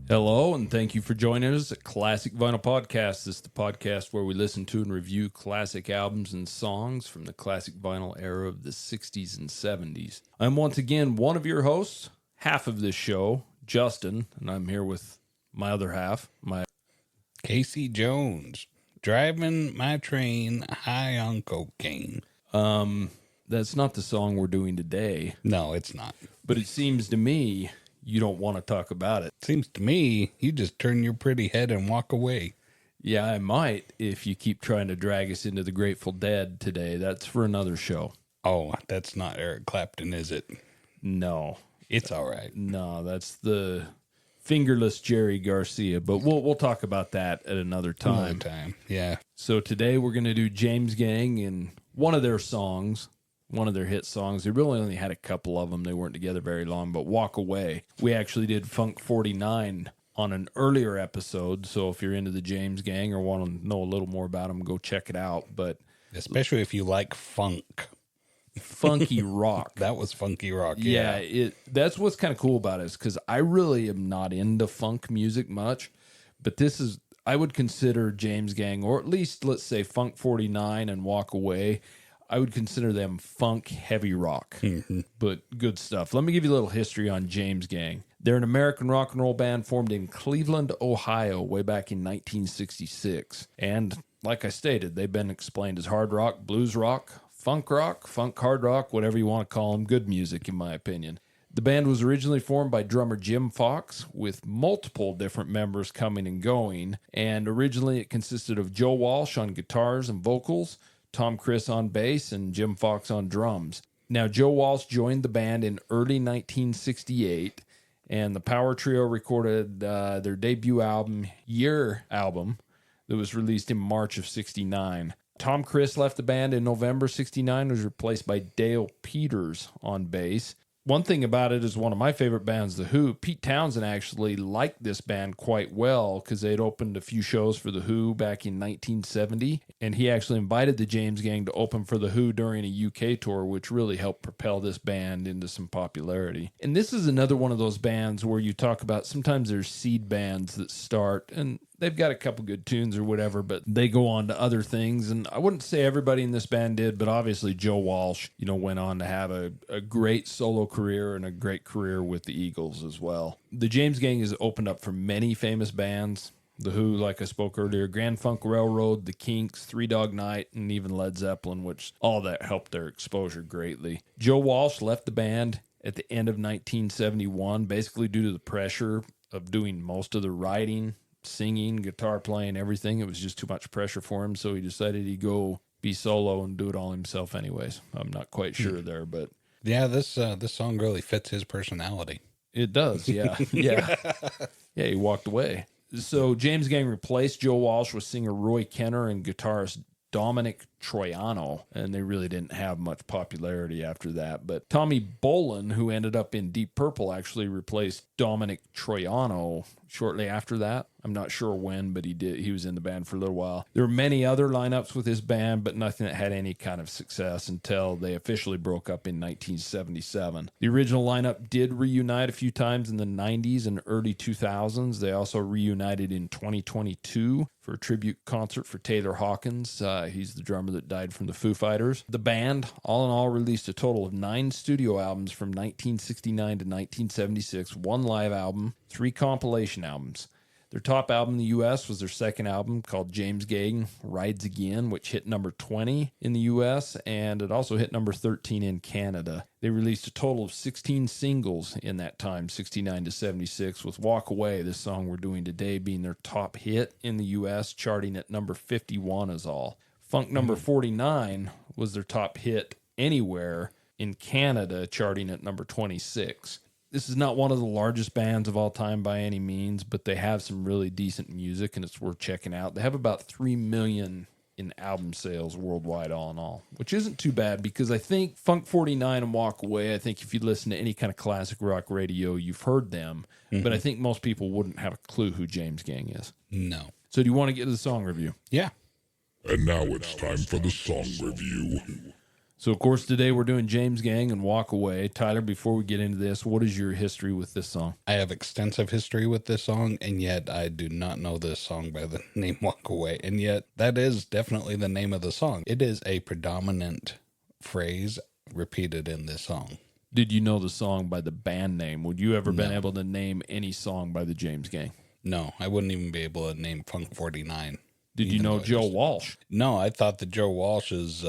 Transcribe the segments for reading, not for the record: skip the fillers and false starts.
Hello, and thank you for joining us at Classic Vinyl Podcast. This is the podcast where we listen to and review classic albums and songs from the classic vinyl era of the 60s and 70s. I'm once again one of your hosts, half of this show, Justin, and I'm here with my other half, my Casey Jones, driving my train high on cocaine. That's not the song we're doing today, No, it's not. but it seems to me you don't want to talk about it. Seems to me you just turn your pretty head and walk away. Yeah, I might if you keep trying to drag us into the Grateful Dead today. That's for another show. Oh, that's not Eric Clapton, is it? No. It's all right. No, that's the fingerless Jerry Garcia, but we'll talk about that at another time. Yeah. So today we're going to do James Gang and one of their songs, one of their hit songs. They really only had a couple of them. They weren't together very long, but Walk Away. We actually did Funk 49 on an earlier episode, so if you're into the James Gang or want to know a little more about them, go check it out. But especially if you like funk. Funky rock. That was funky rock. Yeah, that's what's kind of cool about it, is because I really am not into funk music much, but this is, I would consider James Gang, or at least let's say Funk 49 and Walk Away, I would consider them funk heavy rock, but good stuff. Let me give you a little history on James Gang. They're an American rock and roll band formed in Cleveland, Ohio, way back in 1966. And like I stated, they've been explained as hard rock, blues rock, funk hard rock, whatever you want to call them. Good music, in my opinion. The band was originally formed by drummer Jim Fox, with multiple different members coming and going. And originally it consisted of Joe Walsh on guitars and vocals, Tom Criss on bass, and Jim Fox on drums. Now, Joe Walsh joined the band in early 1968, and the Power Trio recorded their debut album, Year album, that was released in March of 69. Tom Criss left the band in November 69, was replaced by Dale Peters on bass. One thing about it is one of my favorite bands, The Who. Pete Townsend actually liked this band quite well because they'd opened a few shows for The Who back in 1970, and he actually invited the James Gang to open for The Who during a UK tour, which really helped propel this band into some popularity. And this is another one of those bands where you talk about sometimes there's seed bands that start, and they've got a couple good tunes or whatever, but they go on to other things. And I wouldn't say everybody in this band did, but obviously Joe Walsh, went on to have a great solo career and a great career with the Eagles as well. The James Gang has opened up for many famous bands. The Who, like I spoke earlier, Grand Funk Railroad, The Kinks, Three Dog Night, and even Led Zeppelin, which all that helped their exposure greatly. Joe Walsh left the band at the end of 1971, basically due to the pressure of doing most of the writing, singing, guitar playing, everything. It was just too much pressure for him, so he decided he'd go be solo and do it all himself anyways. I'm not quite sure there, but Yeah, this song really fits his personality. it does, yeah. Yeah, he walked away. So James Gang replaced Joe Walsh with singer Roy Kenner and guitarist Dominic Troiano, and they really didn't have much popularity after that. But Tommy Bolin, who ended up in Deep Purple, actually replaced Dominic Troiano shortly after that. I'm not sure when, but he did. He was in the band for a little while. There were many other lineups with his band, but nothing that had any kind of success until they officially broke up in 1977. The original lineup did reunite a few times in the 90s and early 2000s. They also reunited in 2022 for a tribute concert for Taylor Hawkins. He's the drummer that died from the Foo Fighters. The band, all in all, released a total of 9 studio albums from 1969 to 1976, 1 live album, 3 compilation albums. Their top album in the U.S. was their second album called James Gang Rides Again, which hit number 20 in the U.S., and it also hit number 13 in Canada. They released a total of 16 singles in that time, 69 to 76, with Walk Away, this song we're doing today, being their top hit in the U.S., charting at number 51 is all. Funk number 49 was their top hit anywhere in Canada, charting at number 26. This is not one of the largest bands of all time by any means, but they have some really decent music, and it's worth checking out. They have about 3 million in album sales worldwide, all in all, which isn't too bad, because I think Funk 49 and Walk Away, I think if you listen to any kind of classic rock radio, you've heard them, but I think most people wouldn't have a clue who James Gang is. No. So do you want to get to the song review? Yeah. And now it's time for the song review. So, of course, today we're doing James Gang and Walk Away. Tyler, before we get into this, what is your history with this song? I have extensive history with this song, and yet I do not know this song by the name Walk Away. And yet that is definitely the name of the song. It is a predominant phrase repeated in this song. Did you know the song by the band name? Would you ever been No. able to name any song by the James Gang? No, I wouldn't even be able to name Funk 49. Did you know Joe Walsh? No, I thought that Joe Walsh's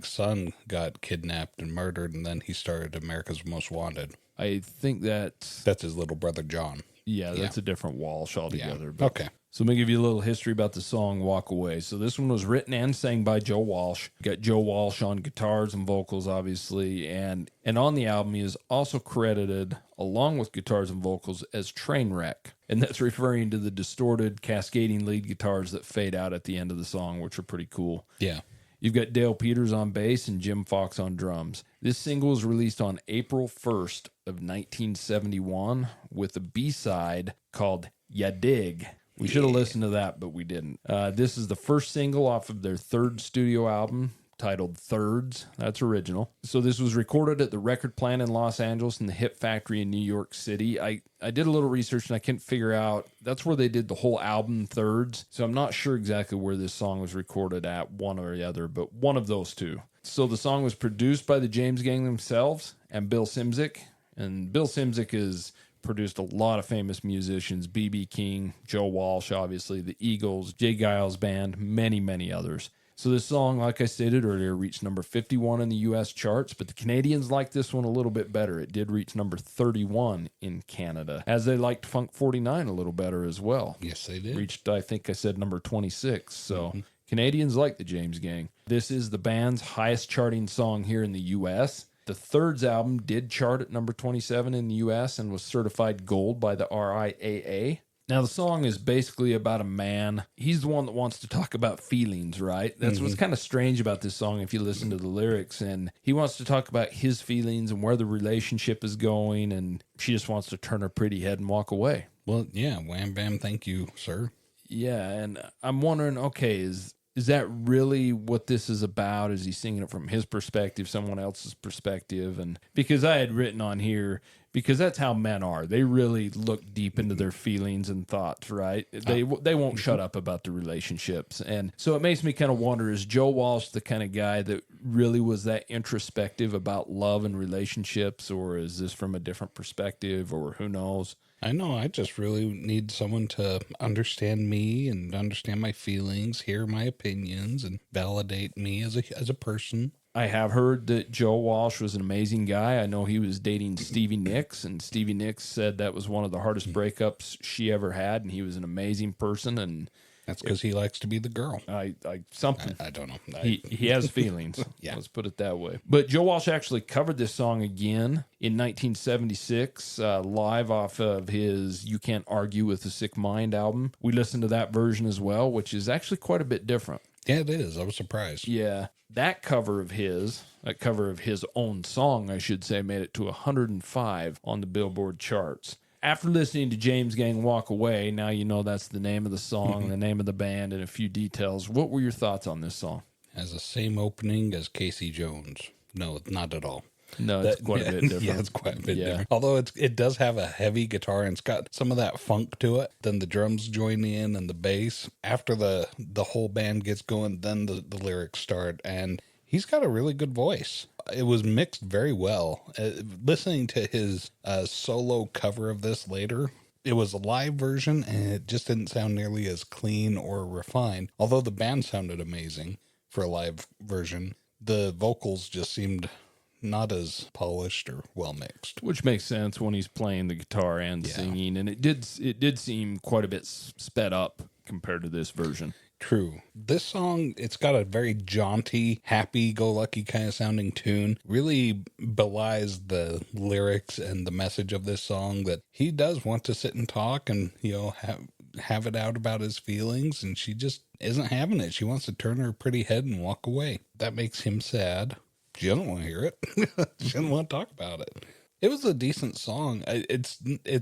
son got kidnapped and murdered, and then he started America's Most Wanted. I think that's his little brother John. that's a different Walsh altogether. Yeah. But, Okay. So let me give you a little history about the song Walk Away. So this one was written and sang by Joe Walsh. You got Joe Walsh on guitars and vocals, obviously, and on the album he is also credited, along with guitars and vocals, as Trainwreck. And that's referring to the distorted, cascading lead guitars that fade out at the end of the song, which are pretty cool. Yeah. You've got Dale Peters on bass and Jim Fox on drums. This single was released on April 1st of 1971 with a B-side called Ya Dig. We should have listened to that, but we didn't. This is the first single off of their third studio album titled Thirds. That's original. So this was recorded at the Record Plant in Los Angeles and the Hit Factory in New York City. I did a little research and I couldn't figure out. That's where they did the whole album Thirds. So I'm not sure exactly where this song was recorded at, one or the other, but one of those two. So the song was produced by the James Gang themselves and Bill Szymczyk. And Bill Szymczyk has produced a lot of famous musicians, B.B. King, Joe Walsh, obviously, the Eagles, Jay Giles Band, many, many others. So this song, like I stated earlier, reached number 51 in the US charts, but the Canadians liked this one a little bit better. It did reach number 31 in Canada, as they liked Funk 49 a little better as well. Yes, they did. Reached, I think I said, number 26. So Canadians like the James Gang. This is the band's highest charting song here in the US. The Thirds album did chart at number 27 in the U.S. and was certified gold by the RIAA. Now, the song is basically about a man. He's the one that wants to talk about feelings, right? That's what's kind of strange about this song if you listen to the lyrics. And he wants to talk about his feelings and where the relationship is going, and she just wants to turn her pretty head and walk away. Well, yeah, wham, bam, thank you, sir. Yeah, and I'm wondering, okay, is that really what this is about? Is he singing it from his perspective, someone else's perspective? And because I had written on here, because that's how men are. They really look deep into their feelings and thoughts, right? They won't shut up about the relationships. And so it makes me kind of wonder, is Joe Walsh the kind of guy that really was that introspective about love and relationships, or is this from a different perspective, or who knows? I know. I just really need someone to understand me and understand my feelings, hear my opinions, and validate me as a person. I have heard that Joe Walsh was an amazing guy. I know he was dating Stevie Nicks, and Stevie Nicks said that was one of the hardest breakups she ever had, and he was an amazing person. And that's because he likes to be the girl. I don't know. He has feelings. Yeah. Let's put it that way. But Joe Walsh actually covered this song again in 1976, live off of his You Can't Argue with a Sick Mind album. We listened to that version as well, which is actually quite a bit different. Yeah, it is. I was surprised. Yeah. That cover of his own song, I should say, made it to 105 on the Billboard charts. After listening to James Gang Walk Away, now you know that's the name of the song, the name of the band, and a few details. What were your thoughts on this song? Has the same opening as Casey Jones. No, not at all. No, it's quite a bit different. Yeah, it's quite a bit different. Although it does have a heavy guitar and it's got some of that funk to it. Then the drums join in and the bass. After the whole band gets going, then the lyrics start. And he's got a really good voice. It was mixed very well. Listening to his solo cover of this later, it was a live version and it just didn't sound nearly as clean or refined. Although the band sounded amazing for a live version, the vocals just seemed not as polished or well mixed. Which makes sense when he's playing the guitar and singing, and it did seem quite a bit sped up compared to this version. True. This song, it's got a very jaunty, happy-go-lucky kind of sounding tune. Really belies the lyrics and the message of this song, that he does want to sit and talk and, have it out about his feelings, and she just isn't having it. She wants to turn her pretty head and walk away. That makes him sad. She doesn't want to hear it. She doesn't want to talk about it. It was a decent song. It's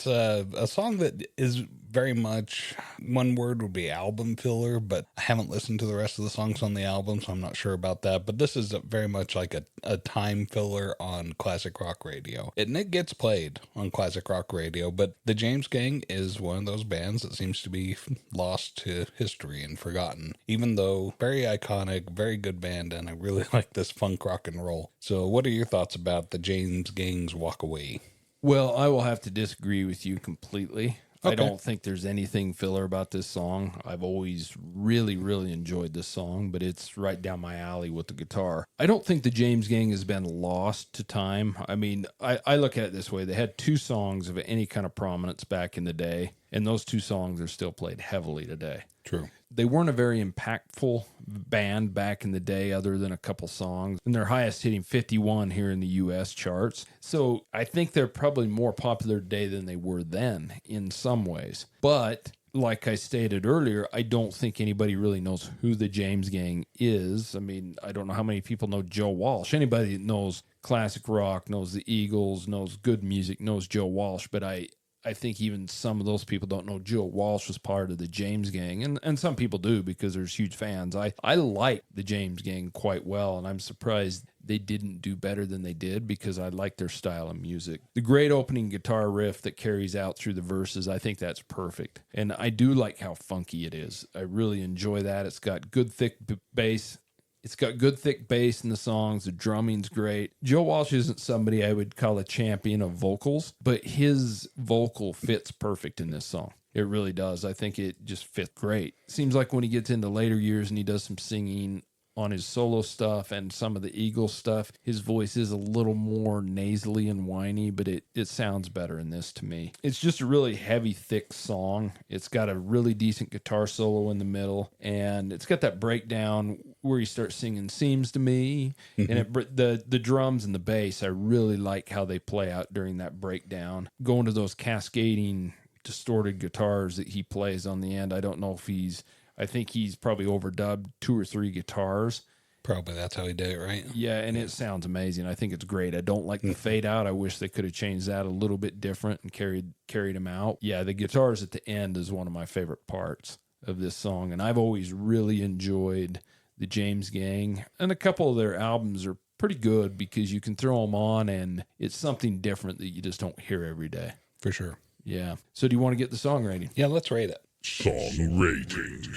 a song that is very much, one word would be album filler, but I haven't listened to the rest of the songs on the album, so I'm not sure about that. But this is very much like a time filler on classic rock radio. And it gets played on classic rock radio, but the James Gang is one of those bands that seems to be lost to history and forgotten, even though very iconic, very good band, and I really like this funk rock and roll. So what are your thoughts about the James Gang's Walk Away? Well, I will have to disagree with you completely. Okay. I don't think there's anything filler about this song. I've always really, really enjoyed this song, but it's right down my alley with the guitar. I don't think the James Gang has been lost to time. I mean, I look at it this way. They had 2 songs of any kind of prominence back in the day, and those 2 songs are still played heavily today. True. They weren't a very impactful band back in the day other than a couple songs, and their highest hitting 51 here in the US charts. So I think they're probably more popular today than they were then in some ways. But like I stated earlier, I don't think anybody really knows who the James Gang is. I mean, I don't know how many people know Joe Walsh. Anybody that knows classic rock, knows the Eagles, knows good music, knows Joe Walsh, but I think even some of those people don't know Joe Walsh was part of the James Gang, and some people do because there's huge fans. I like the James Gang quite well, and I'm surprised they didn't do better than they did because I like their style of music. The great opening guitar riff that carries out through the verses, I think that's perfect. And I do like how funky it is. I really enjoy that. It's got good thick bass. It's got good thick bass in the songs. The drumming's great. Joe Walsh isn't somebody I would call a champion of vocals, but his vocal fits perfect in this song. It really does. I think it just fits great. Seems like when he gets into later years and he does some singing on his solo stuff and some of the Eagles stuff, his voice is a little more nasally and whiny, but it sounds better in this to me. It's just a really heavy, thick song. It's got a really decent guitar solo in the middle, and it's got that breakdown where he starts singing "Seems to Me," and the drums and the bass, I really like how they play out during that breakdown. Going to those cascading, distorted guitars that he plays on the end, I don't know if I think he's probably overdubbed 2 or 3 guitars. Probably that's how he did it, right? Yeah, and it sounds amazing. I think it's great. I don't like the fade out. I wish they could have changed that a little bit different and carried him out. Yeah, the guitars at the end is one of my favorite parts of this song, and I've always really enjoyed the James Gang. And a couple of their albums are pretty good because you can throw them on, and it's something different that you just don't hear every day. For sure. Yeah. So do you want to get the song rating? Yeah, let's rate it. Song rating.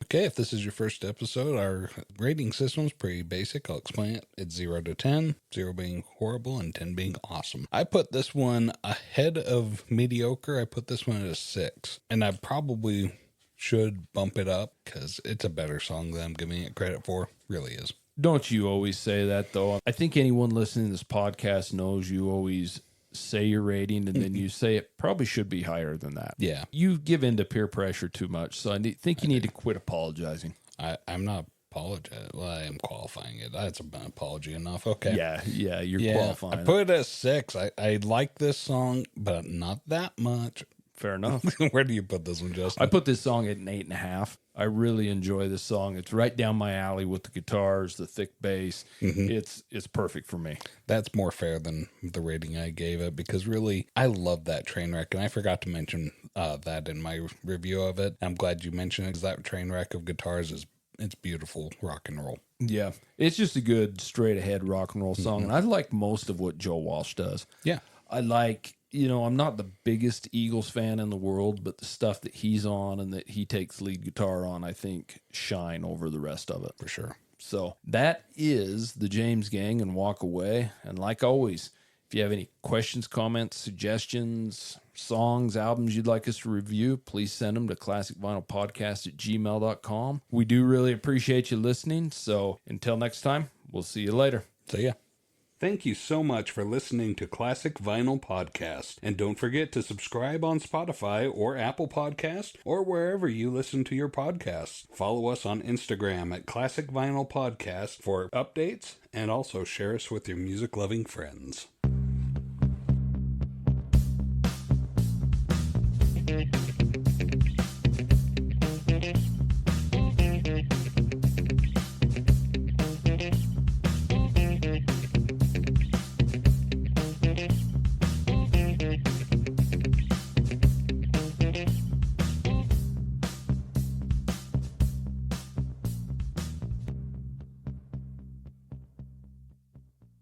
Okay, if this is your first episode, our rating system is pretty basic. I'll explain it. It's 0 to 10, 0 being horrible and 10 being awesome. I put this one ahead of mediocre. I put this one at a 6. And I probably should bump it up because it's a better song than I'm giving it credit for. Really is. Don't you always say that, though? I think anyone listening to this podcast knows you always say your rating and then you say it probably should be higher than that. Yeah. You give in to peer pressure too much, so I think you need to quit apologizing. I'm not apologizing. Well, I am qualifying it. That's an apology enough. Okay. Yeah, you're qualifying. I put it at 6. I like this song, but not that much. Fair enough. Where do you put this one, Justin? I put this song at an 8.5. I really enjoy this song. It's right down my alley with the guitars, the thick bass. It's perfect for me. That's more fair than the rating I gave it because really, I love that train wreck, and I forgot to mention that in my review of it. I'm glad you mentioned it because that train wreck of guitars it's beautiful rock and roll. Yeah, it's just a good straight ahead rock and roll song, and I like most of what Joe Walsh does. Yeah, I like. I'm not the biggest Eagles fan in the world, but the stuff that he's on and that he takes lead guitar on, I think shine over the rest of it. for sure. So that is the James Gang and Walk Away. And like always, if you have any questions, comments, suggestions, songs, albums you'd like us to review, please send them to classicvinylpodcast@gmail.com. We do really appreciate you listening. So until next time, we'll see you later. See ya. Thank you so much for listening to Classic Vinyl Podcast. And don't forget to subscribe on Spotify or Apple Podcast or wherever you listen to your podcasts. Follow us on Instagram at Classic Vinyl Podcast for updates and also share us with your music-loving friends.